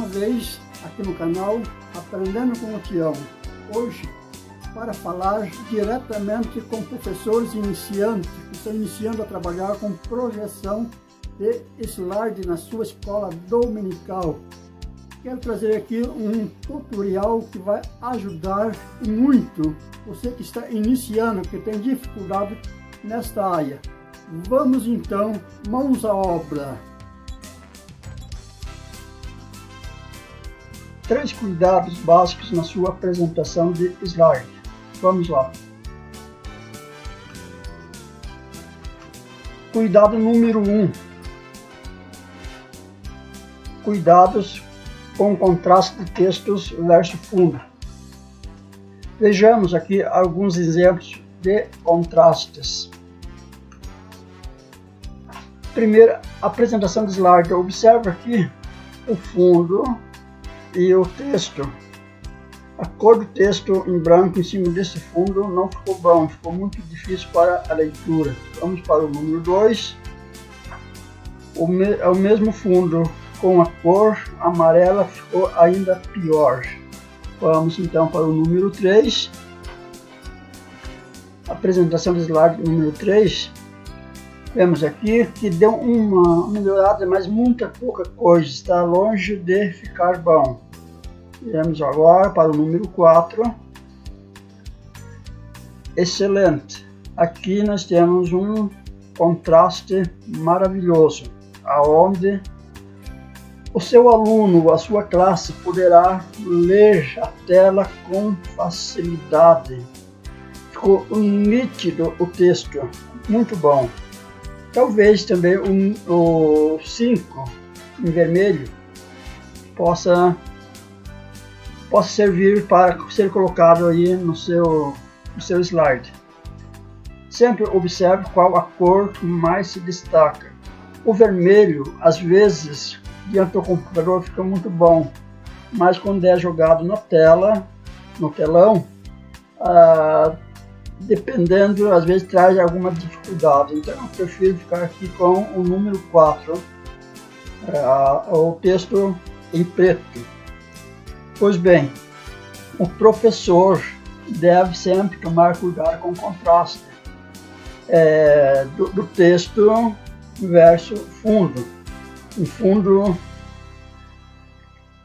vez aqui no canal Aprendendo com o Tião. Hoje, para falar diretamente com professores iniciantes que estão iniciando a trabalhar com projeção de slide na sua escola dominical. Quero trazer aqui um tutorial que vai ajudar muito você que está iniciando, que tem dificuldade nesta área. Vamos então, mãos à obra. 3 cuidados básicos na sua apresentação de slide. Vamos lá. Cuidado número 1. Cuidados com o contraste de textos verso fundo. Vejamos aqui alguns exemplos de contrastes. Primeiro, apresentação de slide. Observa aqui o fundo e o texto. A cor do texto em branco em cima desse fundo não ficou bom, ficou muito difícil para a leitura. Vamos para o número 2. O mesmo fundo com a cor amarela ficou ainda pior. Vamos então para o número 3. Apresentação do slide número 3. Vemos aqui que deu uma melhorada, mas muita pouca coisa, está longe de ficar bom. Vamos agora para o número 4. Excelente. Aqui nós temos um contraste maravilhoso, aonde o seu aluno, a sua classe, poderá ler a tela com facilidade. Ficou nítido o texto, muito bom. Talvez também o 5 em vermelho possa servir para ser colocado aí no seu slide. Sempre observe qual a cor que mais se destaca. O vermelho, às vezes, diante do computador fica muito bom, mas quando é jogado na tela, no telão, dependendo, às vezes traz alguma dificuldade. Então eu prefiro ficar aqui com o número 4, o texto em preto. Pois bem, o professor deve sempre tomar cuidado com o contraste do texto verso fundo. Um fundo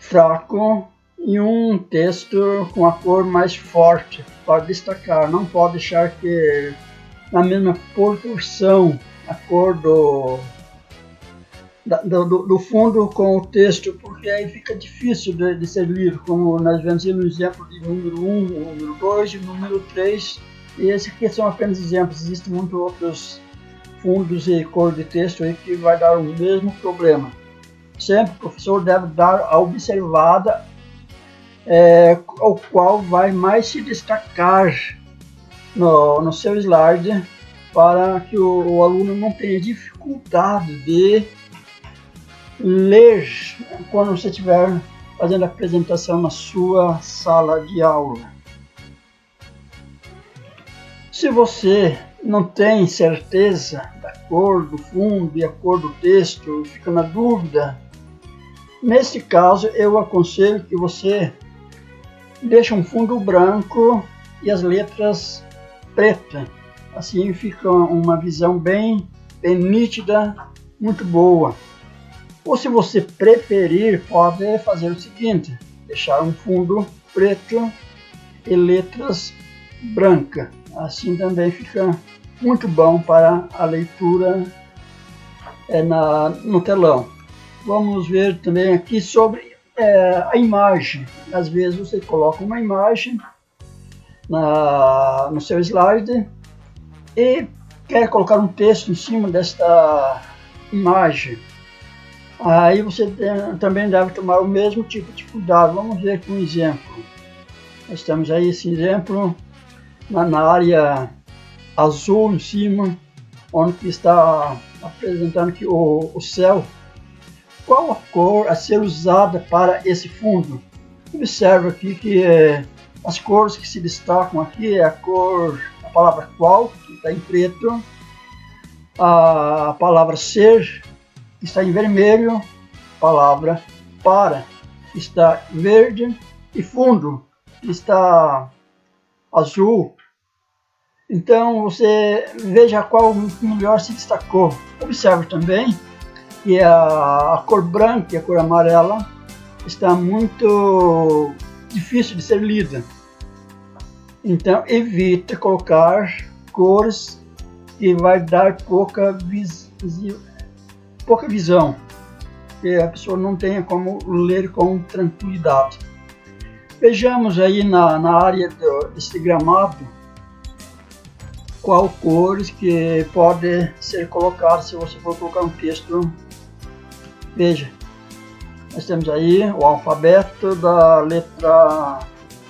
fraco e um texto com a cor mais forte para destacar. Não pode deixar que na mesma proporção a cor do fundo com o texto, porque aí fica difícil de ser lido, como nós vemos no exemplo de número 1, número 2 e número 3. E esses aqui são apenas exemplos, existem muitos outros fundos e cor de texto aí que vai dar o mesmo problema. Sempre o professor deve dar a observada ao qual vai mais se destacar no seu slide, para que o aluno não tenha dificuldade de ler quando você estiver fazendo a apresentação na sua sala de aula. Se você não tem certeza da cor do fundo e a cor do texto, fica na dúvida, nesse caso eu aconselho que você deixe um fundo branco e as letras pretas. Assim fica uma visão bem nítida, muito boa. Ou se você preferir, pode fazer o seguinte: deixar um fundo preto e letras brancas. Assim também fica muito bom para a leitura no telão. Vamos ver também aqui sobre a imagem. Às vezes você coloca uma imagem no seu slide e quer colocar um texto em cima desta imagem. Aí você também deve tomar o mesmo tipo de cuidado. Vamos ver aqui um exemplo. Nós temos aí esse exemplo na área azul em cima, onde está apresentando aqui o céu. Qual a cor a ser usada para esse fundo? Observe aqui que as cores que se destacam aqui é a palavra qual, que está em preto, a palavra ser, que está em vermelho, palavra para. está verde e fundo está azul. Então você veja qual melhor se destacou. Observe também que a cor branca e a cor amarela está muito difícil de ser lida. Então evite colocar cores que vai dar pouca visão, que a pessoa não tenha como ler com tranquilidade. Vejamos aí na área desse gramado qual cores que pode ser colocado se você for colocar um texto. Veja, nós temos aí o alfabeto da letra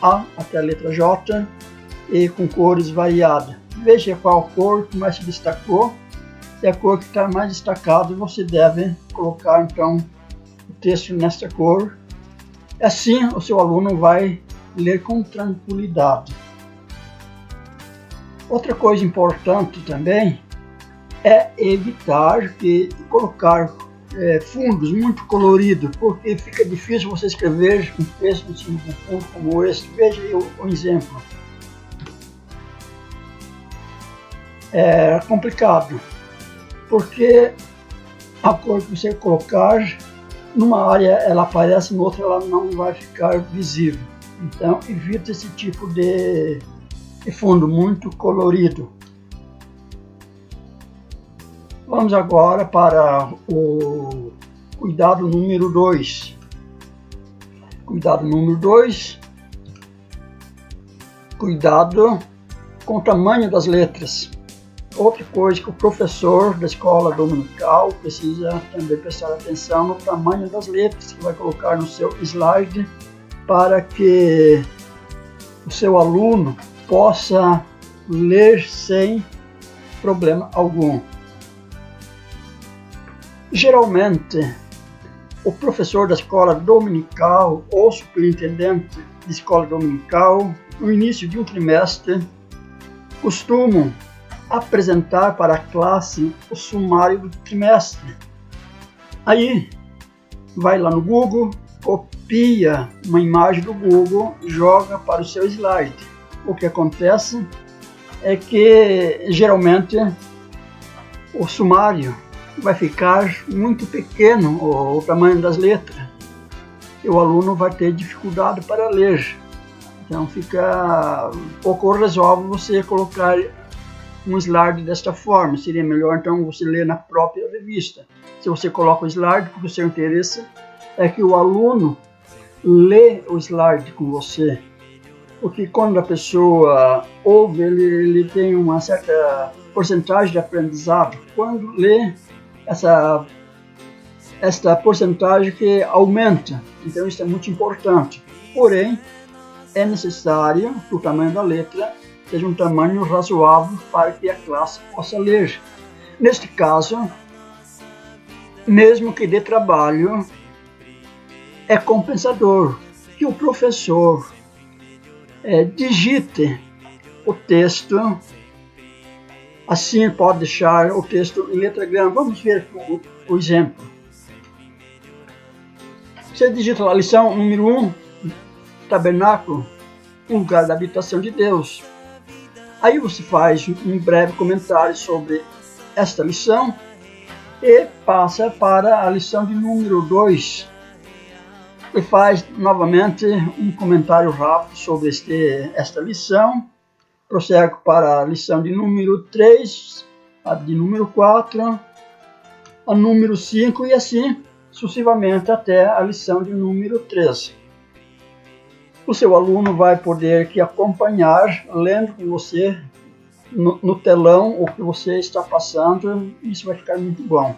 A até a letra J e com cores variadas. Veja qual cor que mais se destacou e a cor que está mais destacada você deve colocar então o texto nesta cor. Assim o seu aluno vai ler com tranquilidade. Outra coisa importante também é evitar colocar fundos muito coloridos, porque fica difícil você escrever um texto em cima de um fundo como este. Veja aí o exemplo. É complicado, porque a cor que você colocar, numa área ela aparece, na outra ela não vai ficar visível. Então evite esse tipo de fundo muito colorido. Vamos agora para o cuidado número 2. Cuidado número 2. Cuidado com o tamanho das letras. Outra coisa que o professor da escola dominical precisa também prestar atenção no tamanho das letras que vai colocar no seu slide para que o seu aluno possa ler sem problema algum. Geralmente, o professor da escola dominical ou superintendente de escola dominical, no início de um trimestre, costumam apresentar para a classe o sumário do trimestre. Aí, vai lá no Google, copia uma imagem do Google e joga para o seu slide. O que acontece é que, geralmente, o sumário vai ficar muito pequeno, o tamanho das letras, e o aluno vai ter dificuldade para ler. Então fica pouco resolve você colocar um slide desta forma. Seria melhor então você ler na própria revista. Se você coloca o slide, porque o seu interesse é que o aluno lê o slide com você. Porque quando a pessoa ouve, ele tem uma certa porcentagem de aprendizado. Quando lê, esta porcentagem que aumenta. Então isso é muito importante. Porém, é necessário que o tamanho da letra seja um tamanho razoável para que a classe possa ler. Neste caso, mesmo que dê trabalho, é compensador que o professor digite o texto. Assim pode deixar o texto em letra grande. Vamos ver o exemplo. Você digita lá, lição número 1, tabernáculo, lugar da habitação de Deus. Aí você faz um breve comentário sobre esta lição e passa para a lição de número 2. E faz novamente um comentário rápido sobre esta lição. Prossegue para a lição de número 3, a de número 4, a número 5 e assim sucessivamente até a lição de número 13. O seu aluno vai poder acompanhar, lendo com você no telão o que você está passando, e isso vai ficar muito bom.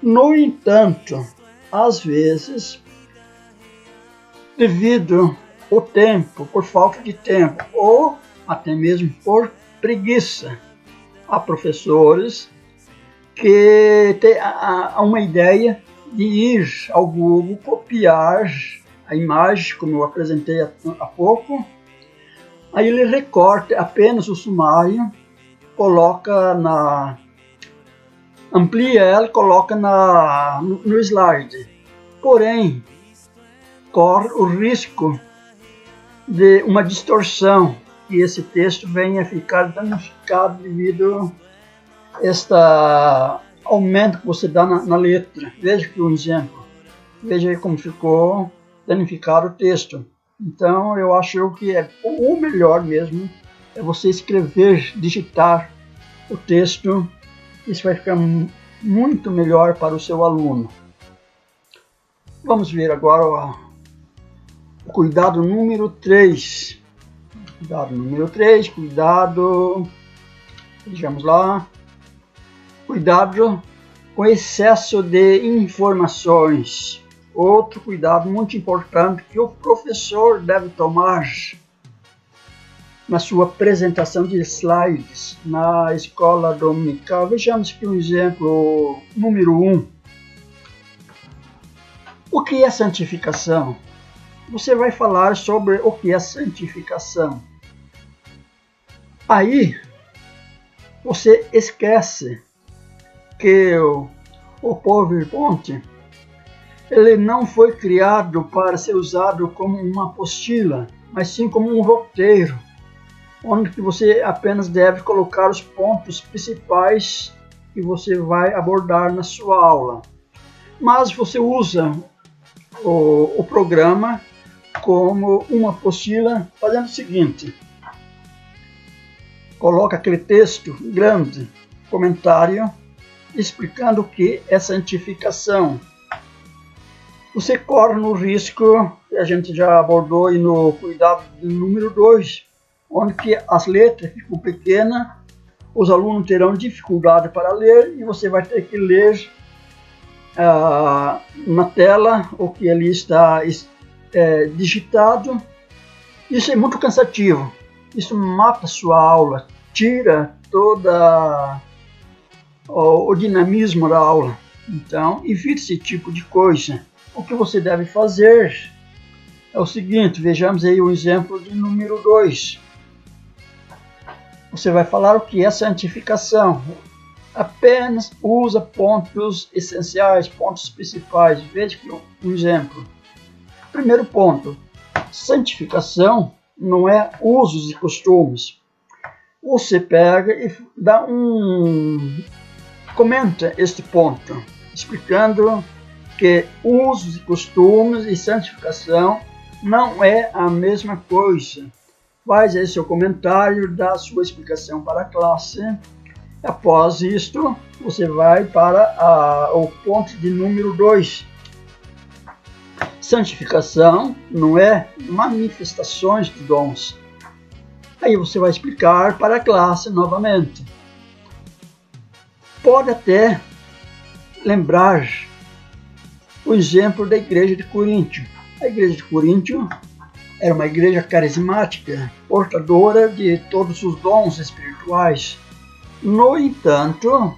No entanto, às vezes, devido ao tempo, por falta de tempo, ou até mesmo por preguiça, há professores que têm uma ideia de ir ao Google, copiar a imagem, como eu apresentei há pouco, aí ele recorta apenas o sumário, amplia ela e coloca no slide. Porém, corre o risco de uma distorção, que esse texto venha a ficar danificado devido a este aumento que você dá na letra. Veja aqui um exemplo. Veja aí como ficou danificado o texto. Então eu acho que o melhor mesmo é você escrever, digitar o texto. Isso vai ficar muito melhor para o seu aluno. Vamos ver agora o cuidado número 3. Cuidado número 3, cuidado, vejamos lá, cuidado com excesso de informações. Outro cuidado muito importante que o professor deve tomar na sua apresentação de slides na escola dominical. Vejamos aqui um exemplo número 1. O que é santificação? Você vai falar sobre o que é santificação. Aí, você esquece que o PowerPoint ele não foi criado para ser usado como uma apostila, mas sim como um roteiro, onde que você apenas deve colocar os pontos principais que você vai abordar na sua aula. Mas você usa o programa como uma apostila, fazendo o seguinte: coloca aquele texto grande, comentário, explicando o que é santificação. Você corre no risco, que a gente já abordou aí no cuidado número 2, onde que as letras ficam pequenas, os alunos terão dificuldade para ler e você vai ter que ler na tela o que ali está digitado. Isso é muito cansativo, isso mata a sua aula, tira toda o dinamismo da aula. Então, evite esse tipo de coisa. O que você deve fazer é o seguinte, vejamos aí o exemplo de número 2. Você vai falar o que é santificação. Apenas usa pontos essenciais, pontos principais. Veja aqui um exemplo. Primeiro ponto, santificação não é usos e costumes. Você pega e comenta este ponto, explicando que usos e costumes e santificação não é a mesma coisa. Faz aí seu comentário, dá sua explicação para a classe. Após isto, você vai para o ponto de número 2. Santificação não é manifestações de dons. Aí você vai explicar para a classe novamente. Pode até lembrar o exemplo da igreja de Coríntio. A igreja de Coríntio era uma igreja carismática, portadora de todos os dons espirituais. No entanto,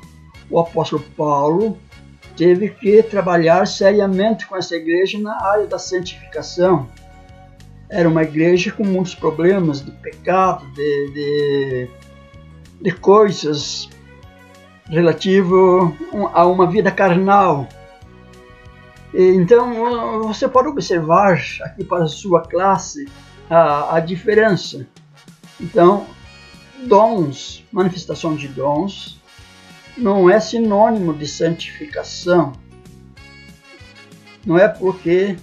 o apóstolo Paulo teve que trabalhar seriamente com essa igreja na área da santificação. Era uma igreja com muitos problemas de pecado, de coisas relativo a uma vida carnal. Então, você pode observar aqui para a sua classe a diferença. Então, dons, manifestação de dons, não é sinônimo de santificação. Não é porque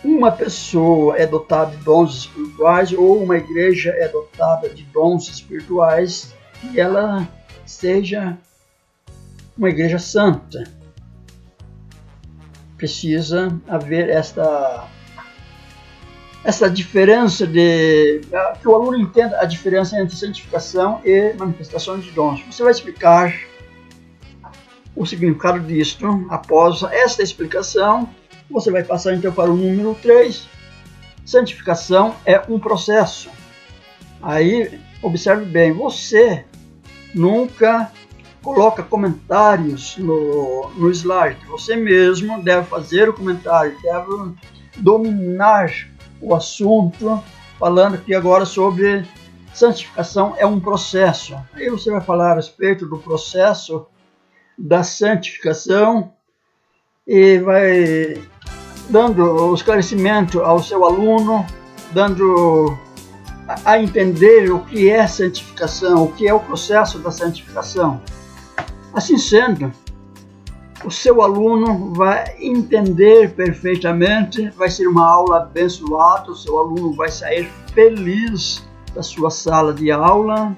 uma pessoa é dotada de dons espirituais ou uma igreja é dotada de dons espirituais que ela seja uma igreja santa. Precisa haver esta diferença que o aluno entenda a diferença entre santificação e manifestação de dons. Você vai explicar o significado disto. Após esta explicação, você vai passar então para o número 3. Santificação é um processo. Aí, observe bem, você nunca coloca comentários no slide. Você mesmo deve fazer o comentário, deve dominar o assunto, falando aqui agora sobre santificação é um processo. Aí você vai falar a respeito do processo da santificação e vai dando o esclarecimento ao seu aluno, dando a entender o que é santificação, o que é o processo da santificação. Assim sendo, o seu aluno vai entender perfeitamente, vai ser uma aula abençoada, o seu aluno vai sair feliz da sua sala de aula,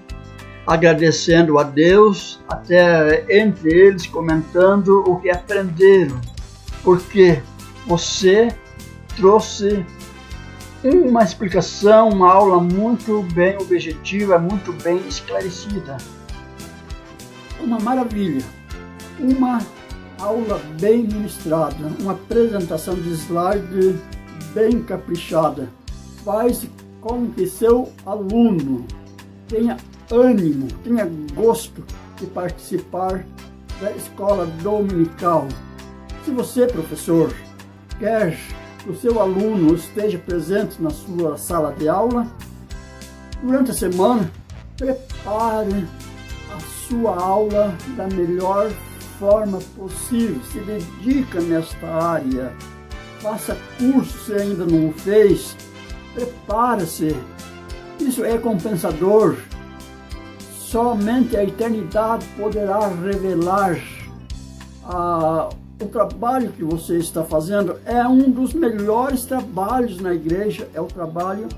agradecendo a Deus, até entre eles comentando o que aprenderam, porque você trouxe uma explicação, uma aula muito bem objetiva, muito bem esclarecida. Uma maravilha, uma aula bem ministrada, uma apresentação de slide bem caprichada. Faz com que seu aluno tenha ânimo, tenha gosto de participar da escola dominical. Se você, professor, quer que o seu aluno esteja presente na sua sala de aula, durante a semana, prepare a sua aula da melhor forma possível. Se dedica nesta área, faça curso se ainda não o fez, prepare-se. Isso é compensador. Somente a eternidade poderá revelar o trabalho que você está fazendo. É um dos melhores trabalhos na igreja, é o trabalho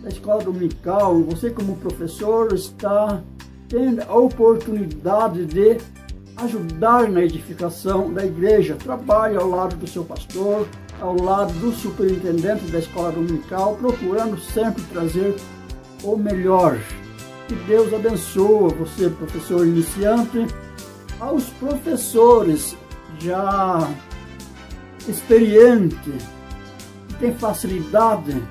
da escola dominical. Você, como professor, está tendo a oportunidade de ajudar na edificação da igreja. Trabalhe ao lado do seu pastor, ao lado do superintendente da escola dominical, procurando sempre trazer o melhor. Que Deus abençoe você, professor iniciante. Aos professores já experientes, que tem facilidade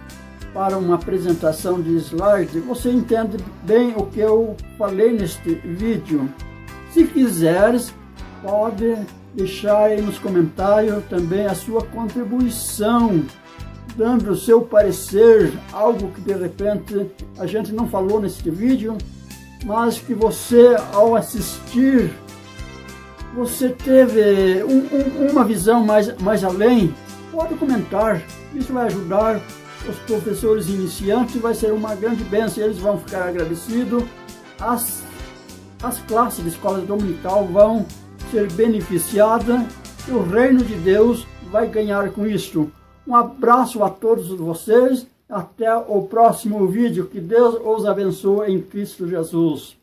para uma apresentação de slide, você entende bem o que eu falei neste vídeo. Se quiseres, pode deixar aí nos comentários também a sua contribuição, dando o seu parecer, algo que de repente a gente não falou neste vídeo, mas que você, ao assistir, você teve uma visão mais além. Pode comentar, isso vai ajudar os professores iniciantes, vai ser uma grande bênção, eles vão ficar agradecidos. As classes de escola dominical vão ser beneficiadas e o reino de Deus vai ganhar com isso. Um abraço a todos vocês, até o próximo vídeo, que Deus os abençoe em Cristo Jesus.